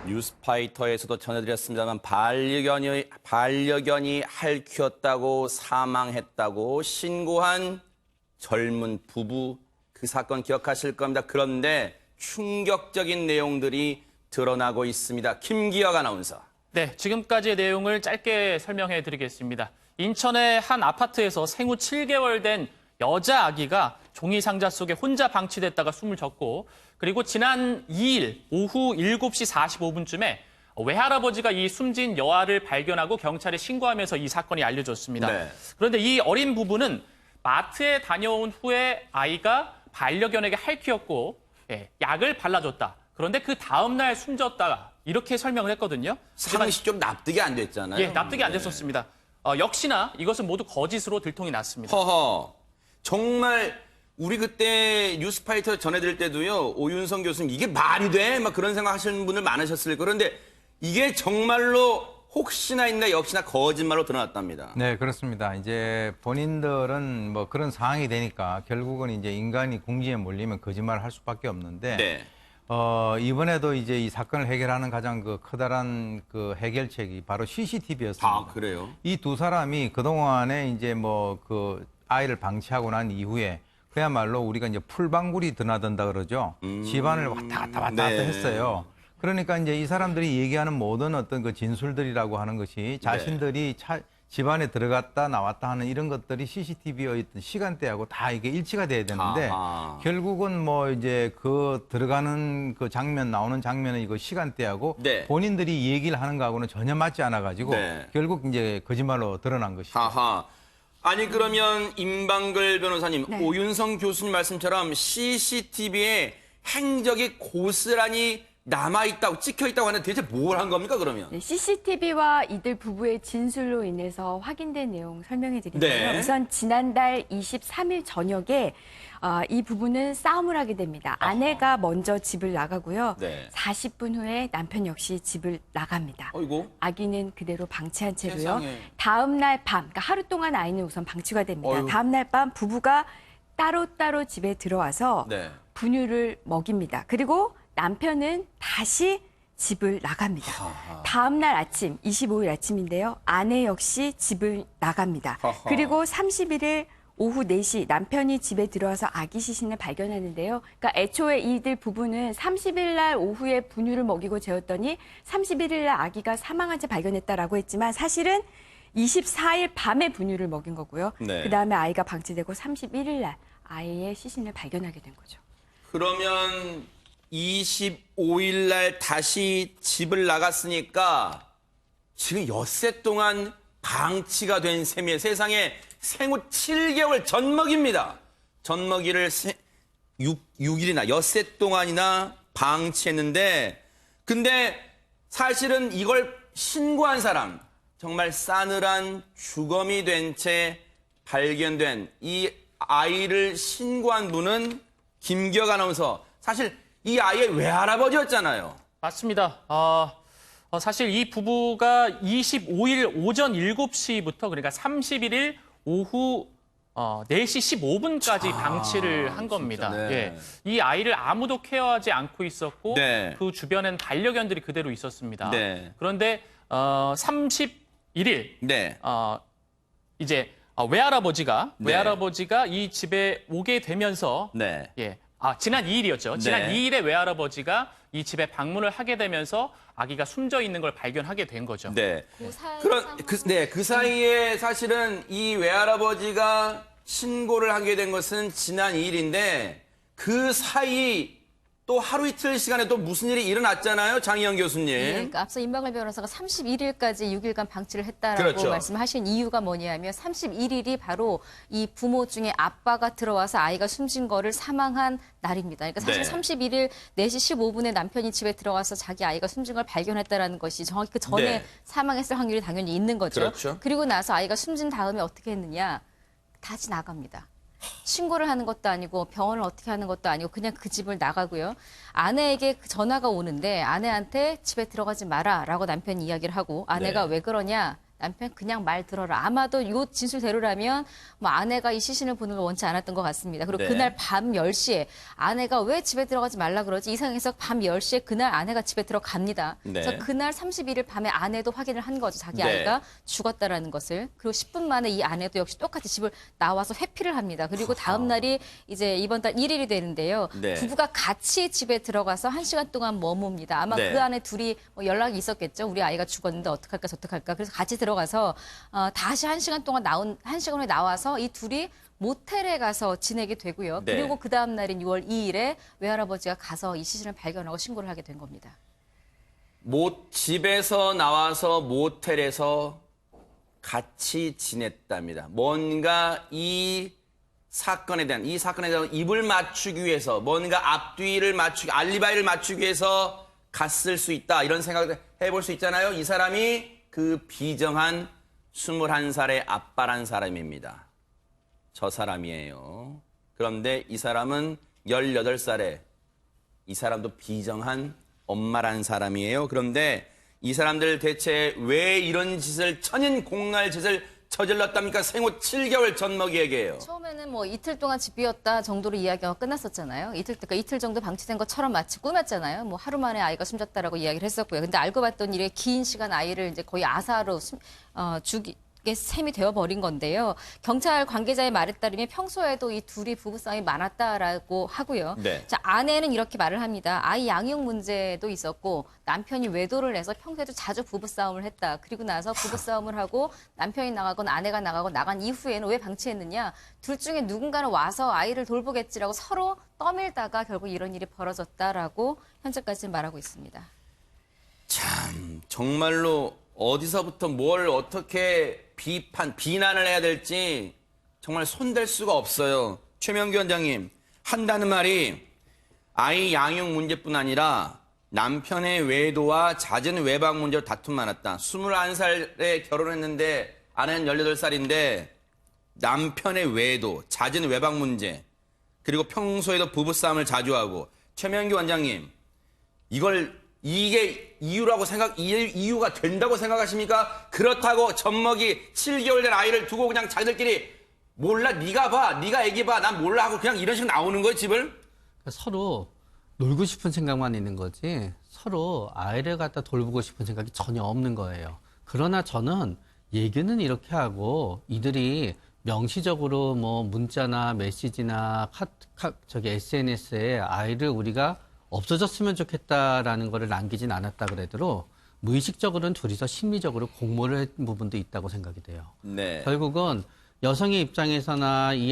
뉴스파이터에서도 전해드렸습니다만 반려견이 핥혔다고 사망했다고 신고한 젊은 부부 그 사건 기억하실 겁니다. 그런데 충격적인 내용들이 드러나고 있습니다. 김기혁 아나운서. 네, 지금까지의 내용을 짧게 설명해 드리겠습니다. 인천의 한 아파트에서 생후 7개월 된 여자 아기가 종이 상자 속에 혼자 방치됐다가 숨을 졌고, 그리고 지난 2일 오후 7시 45분쯤에 외할아버지가 이 숨진 여아를 발견하고 경찰에 신고하면서 이 사건이 알려졌습니다. 네. 그런데 이 어린 부부는 마트에 다녀온 후에 아이가 반려견에게 핥혔고 약을 발라줬다. 그런데 그 다음 날 숨졌다. 이렇게 설명을 했거든요. 상황이 좀 납득이 안 됐잖아요. 예, 납득이 안 됐었습니다. 역시나 이것은 모두 거짓으로 들통이 났습니다. 허허. 정말 우리 그때 뉴스파이터 전해드릴 때도요. 오윤성 교수님 이게 말이 돼? 막 그런 생각하시는 분들 많으셨을 거예요. 그런데 이게 정말로 혹시나 있나 역시나 거짓말로 드러났답니다. 네, 그렇습니다. 이제 본인들은 뭐 그런 상황이 되니까 결국은 이제 인간이 궁지에 몰리면 거짓말을 할 수밖에 없는데 네. 이번에도 이제 이 사건을 해결하는 가장 그 커다란 그 해결책이 바로 CCTV였습니다. 아, 그래요? 이 두 사람이 그동안에 이제 뭐 그 아이를 방치하고 난 이후에 그야말로 우리가 이제 풀방울이 드나든다 그러죠. 집안을 왔다 갔다 네. 했어요. 그러니까 이제 이 사람들이 얘기하는 모든 어떤 그 진술들이라고 하는 것이 자신들이 집안에 들어갔다 나왔다 하는 이런 것들이 CCTV의 어떤 시간대하고 다 이게 일치가 돼야 되는데 아하. 결국은 뭐 이제 그 들어가는 그 장면 나오는 장면의 이거 시간대하고 네. 본인들이 얘기를 하는 거하고는 전혀 맞지 않아 가지고 네. 결국 이제 거짓말로 드러난 것이죠. 하하. 아니 그러면 임방글 변호사님, 네. 오윤성 교수님 말씀처럼 CCTV에 행적이 고스란히 남아있다고 찍혀있다고 하는데 대체 뭘 한 겁니까 그러면? 네, CCTV와 이들 부부의 진술로 인해서 확인된 내용 설명해 드리면요. 네. 우선 지난달 23일 저녁에 이 부부는 싸움을 하게 됩니다. 아내가 먼저 집을 나가고요. 네. 40분 후에 남편 역시 집을 나갑니다. 어이구. 아기는 그대로 방치한 채로요. 세상에. 다음 날 밤, 그러니까 하루 동안 아이는 우선 방치가 됩니다. 어휴. 다음 날 밤 부부가 따로따로 집에 들어와서 네. 분유를 먹입니다. 그리고 남편은 다시 집을 나갑니다. 하하. 다음 날 아침, 25일 아침인데요. 아내 역시 집을 나갑니다. 하하. 그리고 31일 오후 4시 남편이 집에 들어와서 아기 시신을 발견하는데요. 그러니까 애초에 이들 부부는 30일 날 오후에 분유를 먹이고 재웠더니 31일 날 아기가 사망한 채 발견했다라고 했지만 사실은 24일 밤에 분유를 먹인 거고요. 네. 그다음에 아이가 방치되고 31일 날 아이의 시신을 발견하게 된 거죠. 그러면 25일 날 다시 집을 나갔으니까 지금 엿새 동안 방치가 된 셈이에요. 세상에 생후 7개월 젖먹입니다. 젖먹이를 6일이나 엿새 동안이나 방치했는데 근데 사실은 이걸 신고한 사람 정말 싸늘한 주검이 된 채 발견된 이 아이를 신고한 분은 김기혁 아나운서. 사실 이 아이의 외할아버지였잖아요. 맞습니다. 사실 이 부부가 25일 오전 7시부터 그러니까 31일 오후 4시 15분까지 방치를 한 겁니다. 진짜, 네. 예. 이 아이를 아무도 케어하지 않고 있었고 네. 그 주변엔 반려견들이 그대로 있었습니다. 네. 그런데 31일 네. 이제 외할아버지가 네. 이 집에 오게 되면서 네. 예. 지난 2일이었죠. 지난 네. 2일에 외할아버지가 이 집에 방문을 하게 되면서 아기가 숨져 있는 걸 발견하게 된 거죠. 네. 그 사이에 사실은 이 외할아버지가 신고를 하게 된 것은 지난 2일인데 그 사이 또 하루 이틀 시간에 또 무슨 일이 일어났잖아요, 장희영 교수님. 네, 그러니까 앞서 임방글 변호사가 31일까지 6일간 방치를 했다라고 그렇죠. 말씀하신 이유가 뭐냐면 31일이 바로 이 부모 중에 아빠가 들어와서 아이가 숨진 거를 사망한 날입니다. 그러니까 사실 네. 31일 4시 15분에 남편이 집에 들어와서 자기 아이가 숨진 걸 발견했다라는 것이 정확히 그 전에 네. 사망했을 확률이 당연히 있는 거죠. 그렇죠. 그리고 나서 아이가 숨진 다음에 어떻게 했느냐? 다시 나갑니다. 신고를 하는 것도 아니고 병원을 어떻게 하는 것도 아니고 그냥 그 집을 나가고요. 아내에게 전화가 오는데 아내한테 집에 들어가지 마라라고 남편이 이야기를 하고 아내가 네. 왜 그러냐? 남편 그냥 말 들어라. 아마도 이 진술대로라면 뭐 아내가 이 시신을 보는 걸 원치 않았던 것 같습니다. 그리고 네. 그날 밤 10시에 아내가 왜 집에 들어가지 말라 그러지? 이 상황에서 밤 10시에 그날 아내가 집에 들어갑니다. 네. 그래서 그날 31일 밤에 아내도 확인을 한 거죠. 자기 네. 아이가 죽었다라는 것을. 그리고 10분 만에 이 아내도 역시 똑같이 집을 나와서 회피를 합니다. 그리고 다음 날이 이제 이번 달 1일이 되는데요. 네. 부부가 같이 집에 들어가서 1시간 동안 머뭅니다. 아마 네. 그 안에 둘이 뭐 연락이 있었겠죠. 우리 아이가 죽었는데 어떡할까 저떡할까. 그래서 같이 들어가서 다시 1시간 동안 1시간 후에 나와서 이 둘이 모텔에 가서 지내게 되고요. 네. 그리고 그 다음 날인 6월 2일에 외할아버지가 가서 이 시신을 발견하고 신고를 하게 된 겁니다. 집에서 나와서 모텔에서 같이 지냈답니다. 뭔가 이 사건에 대한 입을 맞추기 위해서 뭔가 앞뒤를 맞추기, 알리바이를 맞추기 위해서 갔을 수 있다. 이런 생각을 해볼 수 있잖아요. 이 사람이 그 비정한 21살의 아빠란 사람입니다. 저 사람이에요. 그런데 이 사람은 18살에 이 사람도 비정한 엄마란 사람이에요. 그런데 이 사람들 대체 왜 이런 짓을 천인공날 짓을 저질렀답니까? 생후 7개월 젖먹이에게요. 처음에는 뭐 이틀 동안 집 비웠다 정도로 이야기가 끝났었잖아요. 그러니까 이틀 정도 방치된 것처럼 마치 꾸몄잖아요. 뭐 하루 만에 아이가 숨졌다라고 이야기를 했었고요. 근데 알고 봤더니 이래 긴 시간 아이를 이제 거의 아사로 죽이게 셈이 되어버린 건데요. 경찰 관계자의 말에 따르면 평소에도 이 둘이 부부싸움이 많았다라고 하고요. 네. 자, 아내는 이렇게 말을 합니다. 아이 양육 문제도 있었고 남편이 외도를 해서 평소에도 자주 부부싸움을 했다. 그리고 나서 부부싸움을 하고 남편이 나가건 아내가 나가고 나간 이후에는 왜 방치했느냐. 둘 중에 누군가는 와서 아이를 돌보겠지라고 서로 떠밀다가 결국 이런 일이 벌어졌다라고 현재까지는 말하고 있습니다. 참 정말로 어디서부터 뭘 어떻게 비난을 해야 될지 정말 손댈 수가 없어요. 최명규 원장님, 한다는 말이 아이 양육 문제뿐 아니라 남편의 외도와 잦은 외박 문제로 다툼 많았다. 21살에 결혼했는데 아내는 18살인데 남편의 외도, 잦은 외박 문제, 그리고 평소에도 부부싸움을 자주 하고. 최명규 원장님, 이게 이유가 된다고 생각하십니까? 그렇다고 젖먹이 7개월 된 아이를 두고 그냥 자기들끼리 몰라, 네가 봐, 네가 애기 봐, 난 몰라 하고 그냥 이런 식으로 나오는 거예요, 집을? 서로 놀고 싶은 생각만 있는 거지 서로 아이를 갖다 돌보고 싶은 생각이 전혀 없는 거예요. 그러나 저는 얘기는 이렇게 하고 이들이 명시적으로 뭐 문자나 메시지나 SNS에 아이를 우리가 없어졌으면 좋겠다라는 거를 남기진 않았다 그래도 무의식적으로는 둘이서 심리적으로 공모를 한 부분도 있다고 생각이 돼요. 네. 결국은 여성의 입장에서나 이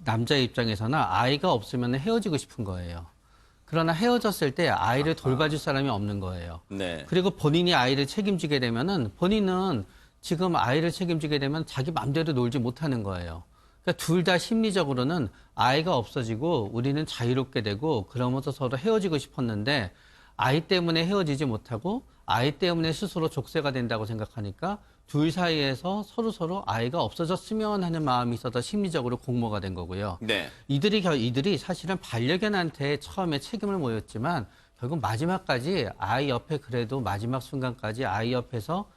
남자의 입장에서나 아이가 없으면 헤어지고 싶은 거예요. 그러나 헤어졌을 때 아이를 돌봐줄 사람이 없는 거예요. 네. 그리고 본인이 아이를 책임지게 되면은 본인은 지금 아이를 책임지게 되면 자기 맘대로 놀지 못하는 거예요. 그러니까 둘 다 심리적으로는 아이가 없어지고 우리는 자유롭게 되고 그러면서 서로 헤어지고 싶었는데 아이 때문에 헤어지지 못하고 아이 때문에 스스로 족쇄가 된다고 생각하니까 둘 사이에서 서로 아이가 없어졌으면 하는 마음이 있어서 심리적으로 공모가 된 거고요. 네. 이들이 사실은 반려견한테 처음에 책임을 모였지만 결국 마지막까지 아이 옆에 그래도 마지막 순간까지 아이 옆에서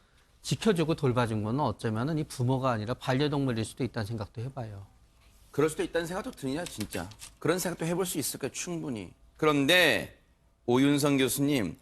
지켜주고 돌봐준 거는 어쩌면은 이 부모가 아니라 반려동물일 수도 있다는 생각도 해봐요. 그럴 수도 있다는 생각도 드냐, 진짜. 그런 생각도 해볼 수 있을 거예요, 충분히. 그런데 오윤성 교수님,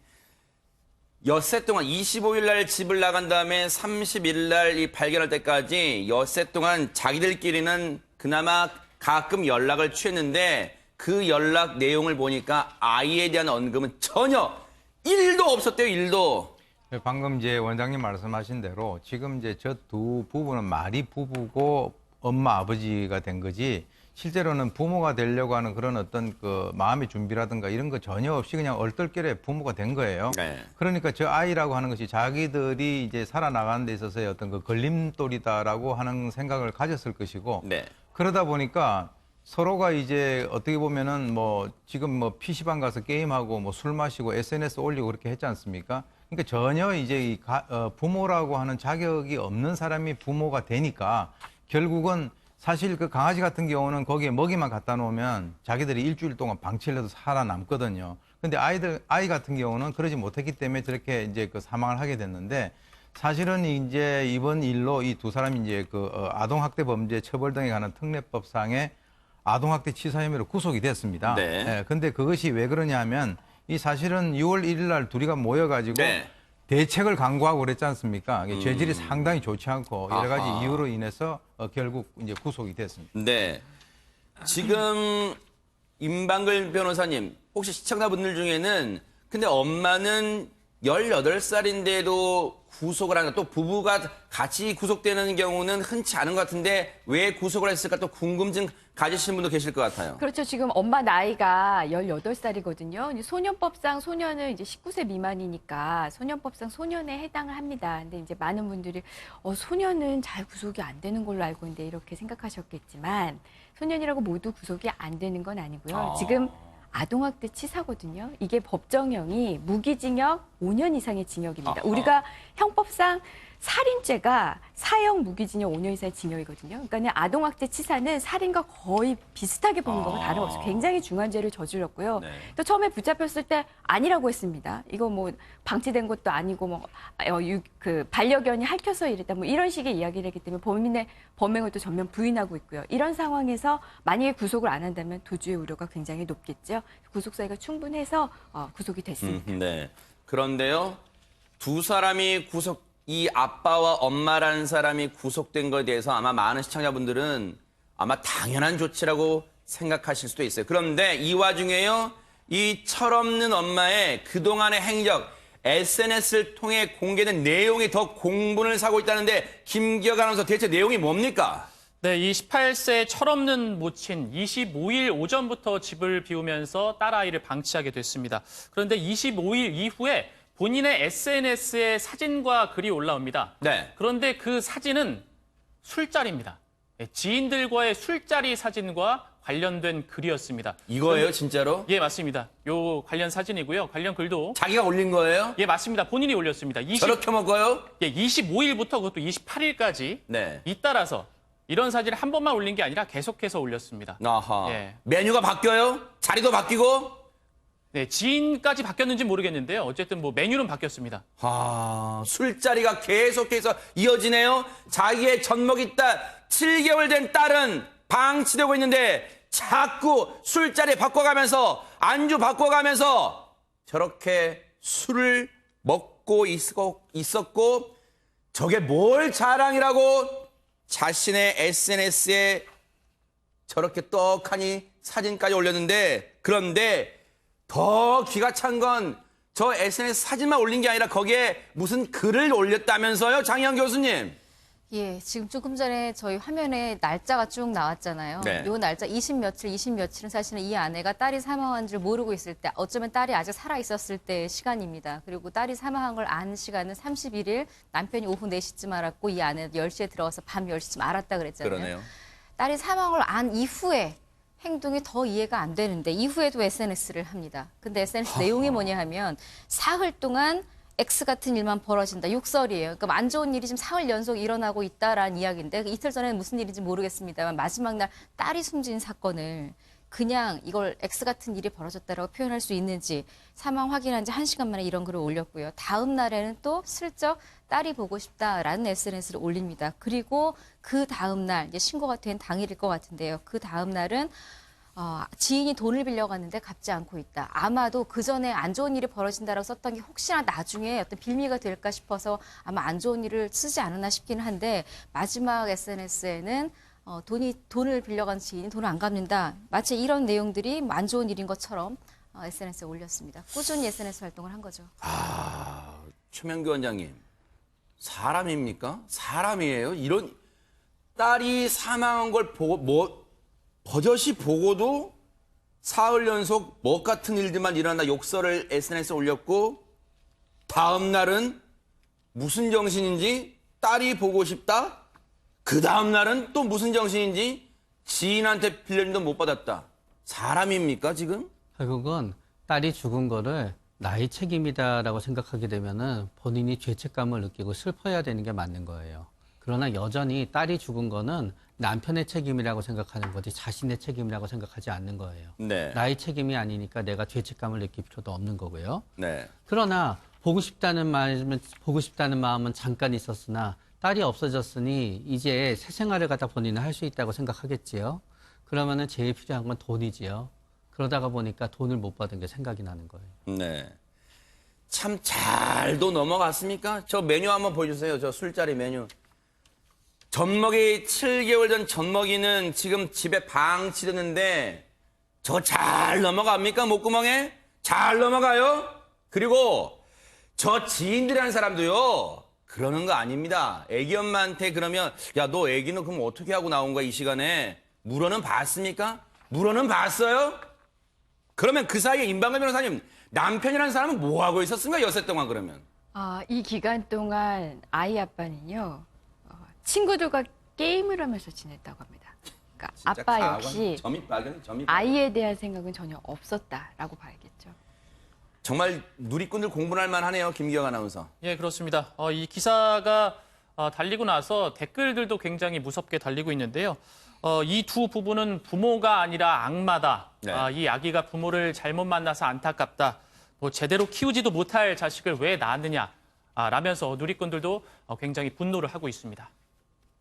엿새 동안 25일 날 집을 나간 다음에 30일 날 이 발견할 때까지 엿새 동안 자기들끼리는 그나마 가끔 연락을 취했는데 그 연락 내용을 보니까 아이에 대한 언급은 전혀 1도 없었대요, 1도. 방금 이제 원장님 말씀하신 대로 지금 이제 저 두 부부는 말이 부부고 엄마 아버지가 된 거지 실제로는 부모가 되려고 하는 그런 어떤 그 마음의 준비라든가 이런 거 전혀 없이 그냥 얼떨결에 부모가 된 거예요. 네. 그러니까 저 아이라고 하는 것이 자기들이 이제 살아나가는 데 있어서의 어떤 그 걸림돌이다라고 하는 생각을 가졌을 것이고 네. 그러다 보니까 서로가 이제 어떻게 보면은 뭐 지금 뭐 PC방 가서 게임하고 뭐 술 마시고 SNS 올리고 그렇게 했지 않습니까? 그러니까 전혀 이제 부모라고 하는 자격이 없는 사람이 부모가 되니까 결국은 사실 그 강아지 같은 경우는 거기에 먹이만 갖다 놓으면 자기들이 일주일 동안 방치를 해도 살아남거든요. 근데 아이 같은 경우는 그러지 못했기 때문에 저렇게 이제 그 사망을 하게 됐는데 사실은 이제 이번 일로 이 두 사람이 이제 아동학대 범죄 처벌 등에 관한 특례법상의 아동학대 치사 혐의로 구속이 됐습니다. 네. 예, 근데 그것이 왜 그러냐 하면 이 사실은 6월 1일 날 둘이가 모여가지고 네. 대책을 강구하고 그랬지 않습니까? 이게 죄질이 상당히 좋지 않고 여러 가지 아하. 이유로 인해서 결국 이제 구속이 됐습니다. 네. 지금 임방글 변호사님, 혹시 시청자분들 중에는 근데 엄마는 18살인데도 구속을 하는 또 부부가 같이 구속되는 경우는 흔치 않은 것 같은데 왜 구속을 했을까 또 궁금증 가지시는 분도 계실 것 같아요. 그렇죠. 지금 엄마 나이가 18살이거든요. 소년법상 소년은 이제 19세 미만이니까 소년법상 소년에 해당을 합니다. 근데 이제 많은 분들이 소년은 잘 구속이 안 되는 걸로 알고 있는데 이렇게 생각하셨겠지만 소년이라고 모두 구속이 안 되는 건 아니고요. 지금 아동학대 치사거든요. 이게 법정형이 무기징역 5년 이상의 징역입니다. 우리가 형법상 살인죄가 사형 무기징역 5년 이상의 징역이거든요. 그러니까 아동학대 치사는 살인과 거의 비슷하게 보는 거고 다름없어요. 굉장히 중한 죄를 저질렀고요. 네. 또 처음에 붙잡혔을 때 아니라고 했습니다. 이거 뭐 방치된 것도 아니고 반려견이 핥혀서 이랬다 뭐 이런 식의 이야기를 했기 때문에 범인의 범행을 또 전면 부인하고 있고요. 이런 상황에서 만약에 구속을 안 한다면 도주의 우려가 굉장히 높겠죠. 구속 사유가 충분해서 구속이 됐습니다. 네. 그런데요, 두 사람이 이 아빠와 엄마라는 사람이 구속된 것에 대해서 아마 많은 시청자분들은 아마 당연한 조치라고 생각하실 수도 있어요. 그런데 이 와중에요, 이 철없는 엄마의 그동안의 행적, SNS를 통해 공개된 내용이 더 공분을 사고 있다는데 김기혁 아나운서 대체 내용이 뭡니까? 네, 이 18세 철없는 모친 25일 오전부터 집을 비우면서 딸아이를 방치하게 됐습니다. 그런데 25일 이후에 본인의 SNS에 사진과 글이 올라옵니다. 네. 그런데 그 사진은 술자리입니다. 네, 지인들과의 술자리 사진과 관련된 글이었습니다. 이거예요, 진짜로? 예, 맞습니다. 요 관련 사진이고요. 관련 글도 자기가 올린 거예요? 예, 맞습니다. 본인이 올렸습니다. 저렇게 먹어요? 25일부터 그것도 28일까지 네. 잇따라서 이런 사진을 한 번만 올린 게 아니라 계속해서 올렸습니다. 아하. 예. 메뉴가 바뀌어요? 자리도 바뀌고? 네, 지인까지 바뀌었는지 모르겠는데요. 어쨌든 뭐 메뉴는 바뀌었습니다. 술자리가 계속해서 이어지네요. 자기의 젖먹이 딸, 7개월 된 딸은 방치되고 있는데 자꾸 술자리 바꿔가면서 안주 바꿔가면서 저렇게 술을 먹고 있었고 저게 뭘 자랑이라고 자신의 SNS에 저렇게 떡하니 사진까지 올렸는데 그런데 더 기가 찬 건 저 SNS 사진만 올린 게 아니라 거기에 무슨 글을 올렸다면서요, 장희영 교수님? 예, 지금 조금 전에 저희 화면에 날짜가 쭉 나왔잖아요. 네. 요 날짜 20며칠은 사실은 이 아내가 딸이 사망한 줄 모르고 있을 때, 어쩌면 딸이 아직 살아 있었을 때의 시간입니다. 그리고 딸이 사망한 걸 안 시간은 31일, 남편이 오후 4시쯤 알았고 이 아내는 10시에 들어가서 밤 10시쯤 알았다 그랬잖아요. 그러네요. 딸이 사망을 안 이후에 행동이 더 이해가 안 되는데 이후에도 SNS를 합니다. 근데 SNS 내용이 뭐냐 하면 사흘 동안 X 같은 일만 벌어진다. 욕설이에요. 그러니까 안 좋은 일이 지금 사흘 연속 일어나고 있다라는 이야기인데 이틀 전에는 무슨 일인지 모르겠습니다만 마지막 날 딸이 숨진 사건을 그냥 이걸 X 같은 일이 벌어졌다라고 표현할 수 있는지 사망 확인한 지 1시간 만에 이런 글을 올렸고요. 다음 날에는 또 슬쩍 딸이 보고 싶다라는 SNS를 올립니다. 그리고 그 다음 날 이제 신고가 된 당일일 것 같은데요. 그 다음 날은 지인이 돈을 빌려갔는데 갚지 않고 있다. 아마도 그 전에 안 좋은 일이 벌어진다라고 썼던 게 혹시나 나중에 어떤 빌미가 될까 싶어서 아마 안 좋은 일을 쓰지 않았나 싶기는 한데 마지막 SNS에는 돈을 빌려간 지인이 돈을 안 갚는다. 마치 이런 내용들이 안 좋은 일인 것처럼 SNS에 올렸습니다. 꾸준히 SNS 활동을 한 거죠. 최명규 원장님, 사람입니까? 사람이에요? 이런 딸이 사망한 걸 보고 버젓이 보고도 사흘 연속 뭐 같은 일들만 일어난다 욕설을 SNS에 올렸고 다음 날은 무슨 정신인지 딸이 보고 싶다. 그 다음 날은 또 무슨 정신인지 지인한테 빌려준 돈 못 받았다. 사람입니까 지금? 결국은 딸이 죽은 거를 나의 책임이다라고 생각하게 되면은 본인이 죄책감을 느끼고 슬퍼해야 되는 게 맞는 거예요. 그러나 여전히 딸이 죽은 거는 남편의 책임이라고 생각하는 거지 자신의 책임이라고 생각하지 않는 거예요. 네. 나의 책임이 아니니까 내가 죄책감을 느낄 필요도 없는 거고요. 네. 그러나 보고 싶다는 마음은 잠깐 있었으나 딸이 없어졌으니 이제 새 생활을 갖다 본인은 할 수 있다고 생각하겠지요. 그러면은 제일 필요한 건 돈이지요. 그러다가 보니까 돈을 못 받은 게 생각이 나는 거예요. 네. 참 잘도 넘어갔습니까? 저 메뉴 한번 보여주세요. 저 술자리 메뉴. 젖먹이 7개월 전 젖먹이는 지금 집에 방치됐는데 저 잘 넘어갑니까? 목구멍에? 잘 넘어가요? 그리고 저 지인들이라는 사람도요. 그러는 거 아닙니다. 애기 엄마한테 그러면 야, 너 애기는 그럼 어떻게 하고 나온 거야 이 시간에? 물어는 봤습니까? 물어는 봤어요? 그러면 그 사이에 임방근 변호사님 남편이라는 사람은 뭐 하고 있었습니까? 여세 동안 그러면. 이 기간 동안 아이 아빠는요, 친구들과 게임을 하면서 지냈다고 합니다. 그러니까 아빠 역시 점입. 아이에 대한 생각은 전혀 없었다라고 봐야겠죠. 정말 누리꾼들 공부할 만하네요. 김기영 아나운서. 예, 그렇습니다. 이 기사가 달리고 나서 댓글들도 굉장히 무섭게 달리고 있는데요. 이 두 부부는 부모가 아니라 악마다. 네. 이 아기가 부모를 잘못 만나서 안타깝다. 뭐 제대로 키우지도 못할 자식을 왜 낳았느냐. 라면서 누리꾼들도 굉장히 분노를 하고 있습니다.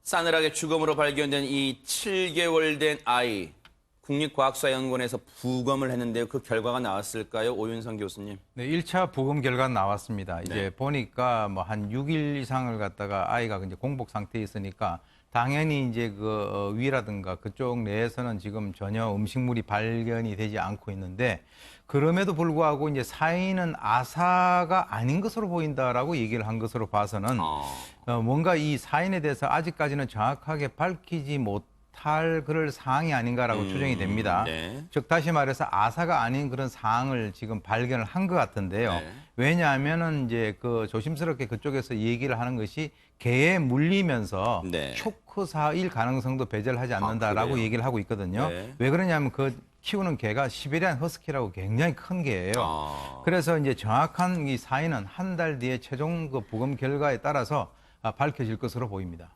싸늘하게 죽음으로 발견된 이 7개월 된 아이. 국립과학수사연구원에서 부검을 했는데요. 그 결과가 나왔을까요? 오윤성 교수님. 네, 1차 부검 결과 나왔습니다. 이제 보니까 뭐 한 6일 이상을 갖다가 아이가 이제 공복 상태에 있으니까 당연히 이제 그 위라든가 그쪽 내에서는 지금 전혀 음식물이 발견이 되지 않고 있는데 그럼에도 불구하고 이제 사인은 아사가 아닌 것으로 보인다라고 얘기를 한 것으로 봐서는 뭔가 이 사인에 대해서 아직까지는 정확하게 밝히지 못할 그럴 사항이 아닌가라고 추정이 됩니다. 네. 즉 다시 말해서 아사가 아닌 그런 사항을 지금 발견을 한 것 같은데요. 네. 왜냐하면은 이제 그 조심스럽게 그쪽에서 얘기를 하는 것이 개에 물리면서 네. 초크사일 가능성도 배제를 하지 않는다라고 그래요? 얘기를 하고 있거든요. 네. 왜 그러냐면 그 키우는 개가 시베리안 허스키라고 굉장히 큰 개예요. 그래서 이제 정확한 이 사인은 한 달 뒤에 최종 그 부검 결과에 따라서 밝혀질 것으로 보입니다.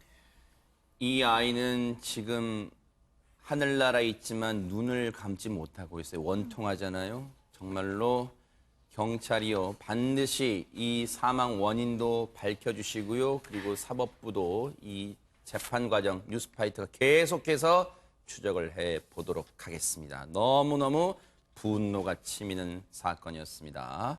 이 아이는 지금 하늘나라에 있지만 눈을 감지 못하고 있어요. 원통하잖아요. 정말로 경찰이요. 반드시 이 사망 원인도 밝혀주시고요. 그리고 사법부도 이 재판 과정 뉴스파이터가 계속해서 추적을 해보도록 하겠습니다. 너무너무 분노가 치미는 사건이었습니다.